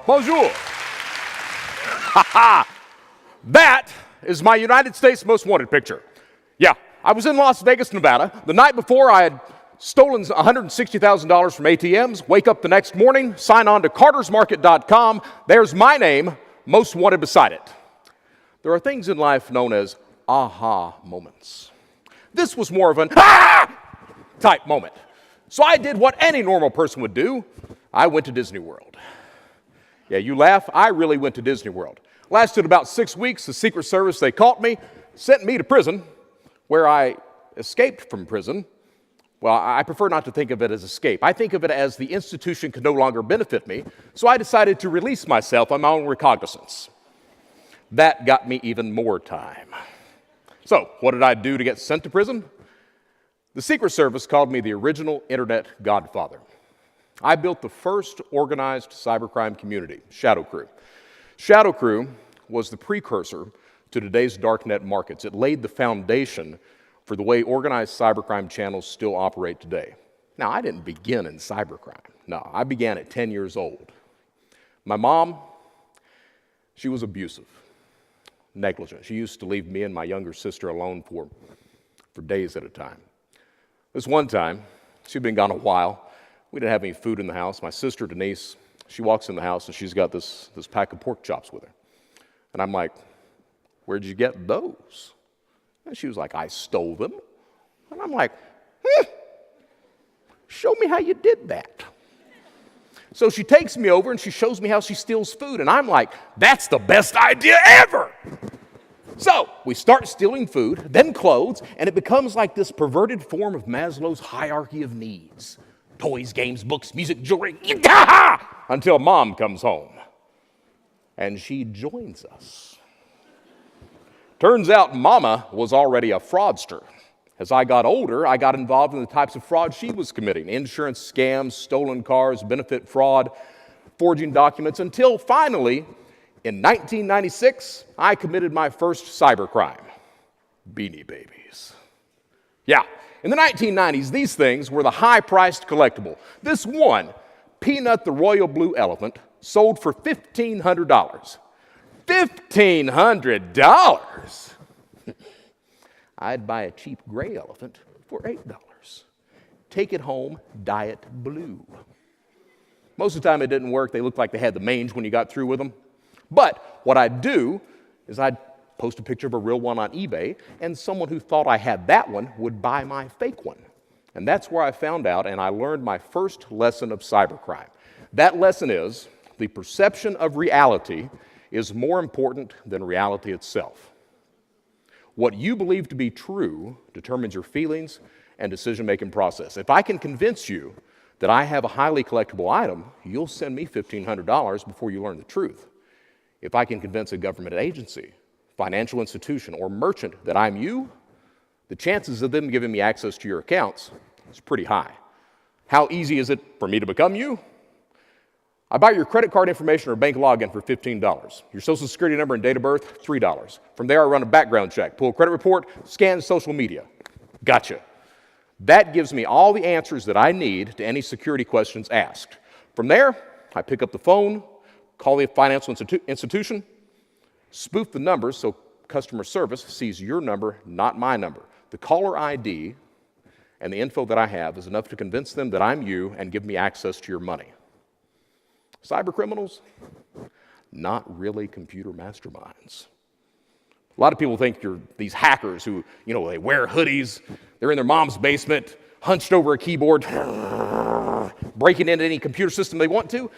Bonjour. That is my United States Most Wanted picture. Yeah, I was in Las Vegas, Nevada. The night before, I had stolen $160,000 from ATMs. Wake up the next morning, sign on to cartersmarket.com. There's my name, most wanted beside it. There are things in life known as aha moments. This was more of an type moment. So I did what any normal person would do. I went to Disney World. Yeah, you laugh, I really went to Disney World. Lasted about 6 weeks. The Secret Service, they caught me, sent me to prison, where I escaped from prison. Well, I prefer not to think of it as escape. I think of it as the institution could no longer benefit me, so I decided to release myself on my own recognizance. That got me even more time. So, what did I do to get sent to prison? The Secret Service called me the original internet godfather. I built the first organized cybercrime community, ShadowCrew. ShadowCrew was the precursor to today's darknet markets. It laid the foundation for the way organized cybercrime channels still operate today. Now, I didn't begin in cybercrime. No, I began at 10 years old. My mom, she was abusive, negligent. She used to leave me and my younger sister alone for days at a time. This one time, she'd been gone a while. We didn't have any food in the house. My sister, Denise, she walks in the house and she's got this pack of pork chops with her. And I'm like, where'd you get those? And she was like, I stole them. And I'm like, show me how you did that. So she takes me over and she shows me how she steals food. And I'm like, that's the best idea ever. So we start stealing food, then clothes, and it becomes like this perverted form of Maslow's hierarchy of needs. Toys, games, books, music, jewelry, until Mom comes home. And she joins us. Turns out Mama was already a fraudster. As I got older, I got involved in the types of fraud she was committing: insurance scams, stolen cars, benefit fraud, forging documents, until finally, in 1996, I committed my first cybercrime: Beanie Babies. Yeah. In the 1990s, these things were the high-priced collectible. This one, Peanut the Royal Blue Elephant, sold for $1,500. $1,500! I'd buy a cheap gray elephant for $8. Take it home, dye it blue. Most of the time it didn't work. They looked like they had the mange when you got through with them. But what I'd do is I'd post a picture of a real one on eBay, and someone who thought I had that one would buy my fake one. And that's where I found out and I learned my first lesson of cybercrime. That lesson is the perception of reality is more important than reality itself. What you believe to be true determines your feelings and decision-making process. If I can convince you that I have a highly collectible item, you'll send me $1,500 before you learn the truth. If I can convince a government agency, financial institution, or merchant that I'm you, the chances of them giving me access to your accounts is pretty high. How easy is it for me to become you? I buy your credit card information or bank login for $15. Your social security number and date of birth, $3. From there, I run a background check, pull a credit report, scan social media. Gotcha. That gives me all the answers that I need to any security questions asked. From there, I pick up the phone, call the financial institution, spoof the numbers so customer service sees your number, not my number. The caller ID and the info that I have is enough to convince them that I'm you and give me access to your money. Cybercriminals? Not really computer masterminds. A lot of people think you're these hackers who, they wear hoodies, they're in their mom's basement, hunched over a keyboard, breaking into any computer system they want to.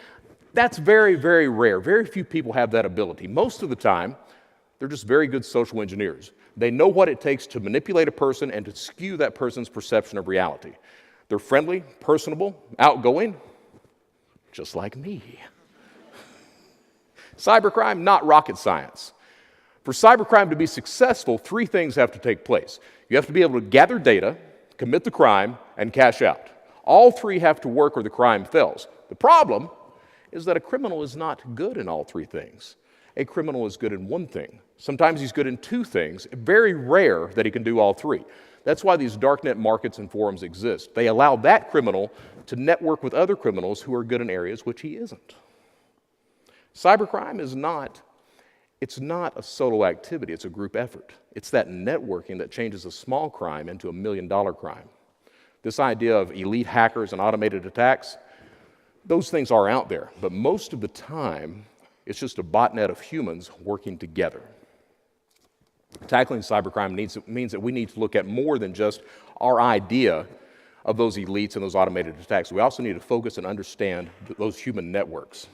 That's very, very rare. Very few people have that ability. Most of the time, they're just very good social engineers. They know what it takes to manipulate a person and to skew that person's perception of reality. They're friendly, personable, outgoing, just like me. Cybercrime, not rocket science. For cybercrime to be successful, 3 things have to take place. You have to be able to gather data, commit the crime, and cash out. All 3 have to work or the crime fails. The problem is that a criminal is not good in all 3 things. A criminal is good in 1 thing. Sometimes he's good in 2 things. Very rare that he can do all 3. That's why these darknet markets and forums exist. They allow that criminal to network with other criminals who are good in areas which he isn't. Cybercrime is not a solo activity, it's a group effort. It's that networking that changes a small crime into $1 million crime. This idea of elite hackers and automated attacks, those things are out there, but most of the time, it's just a botnet of humans working together. Tackling cybercrime means that we need to look at more than just our idea of those elites and those automated attacks. We also need to focus and understand those human networks.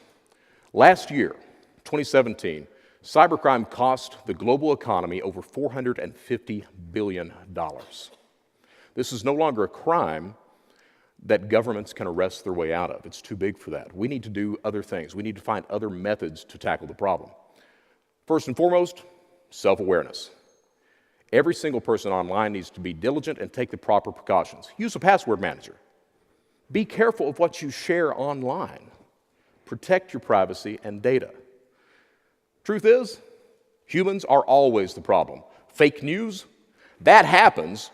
Last year, 2017, cybercrime cost the global economy over $450 billion. This is no longer a crime that governments can arrest their way out of. It's too big for that. We need to do other things. We need to find other methods to tackle the problem. First and foremost, self-awareness. Every single person online needs to be diligent and take the proper precautions. Use a password manager. Be careful of what you share online. Protect your privacy and data. Truth is, humans are always the problem. Fake news, that happens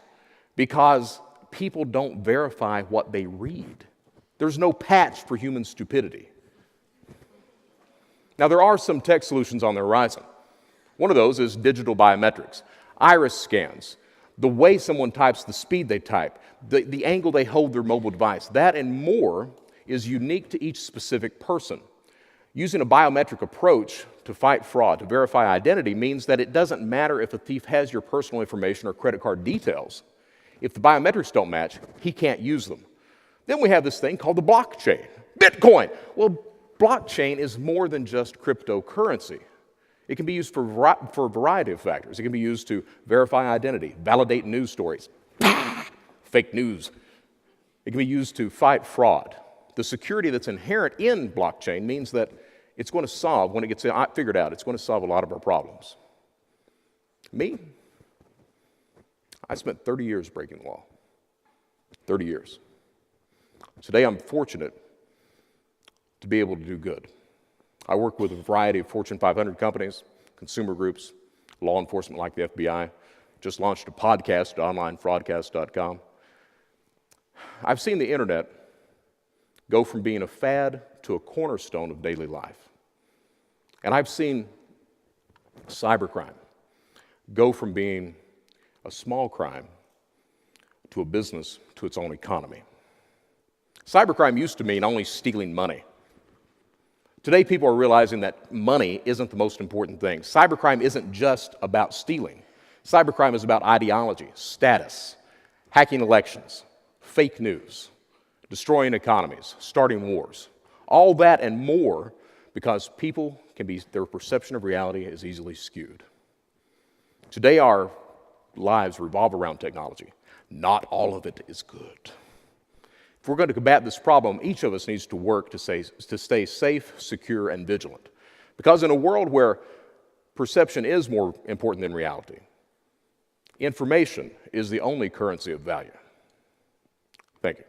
because people don't verify what they read. There's no patch for human stupidity. Now, there are some tech solutions on the horizon. One of those is digital biometrics, iris scans, the way someone types, the speed they type, the angle they hold their mobile device. That and more is unique to each specific person. Using a biometric approach to fight fraud, to verify identity, means that it doesn't matter if a thief has your personal information or credit card details. If the biometrics don't match, he can't use them. Then we have this thing called the blockchain. Bitcoin. Well, blockchain is more than just cryptocurrency. It can be used for a variety of factors. It can be used to verify identity, validate news stories, fake news. It can be used to fight fraud. The security that's inherent in blockchain means that it's going to solve, when it gets figured out, it's going to solve a lot of our problems. Me? I spent 30 years breaking the law. 30 years. Today I'm fortunate to be able to do good. I work with a variety of Fortune 500 companies, consumer groups, law enforcement like the FBI. Just launched a podcast at onlinefraudcast.com. I've seen the internet go from being a fad to a cornerstone of daily life. And I've seen cybercrime go from being a small crime to a business to its own economy. Cybercrime used to mean only stealing money. Today, people are realizing that money isn't the most important thing. Cybercrime isn't just about stealing. Cybercrime is about ideology, status, hacking elections, fake news, destroying economies, starting wars. All that and more because their perception of reality is easily skewed. Today, our lives revolve around technology. Not all of it is good. If we're going to combat this problem, each of us needs to work to stay safe, secure, and vigilant. Because in a world where perception is more important than reality, information is the only currency of value. Thank you.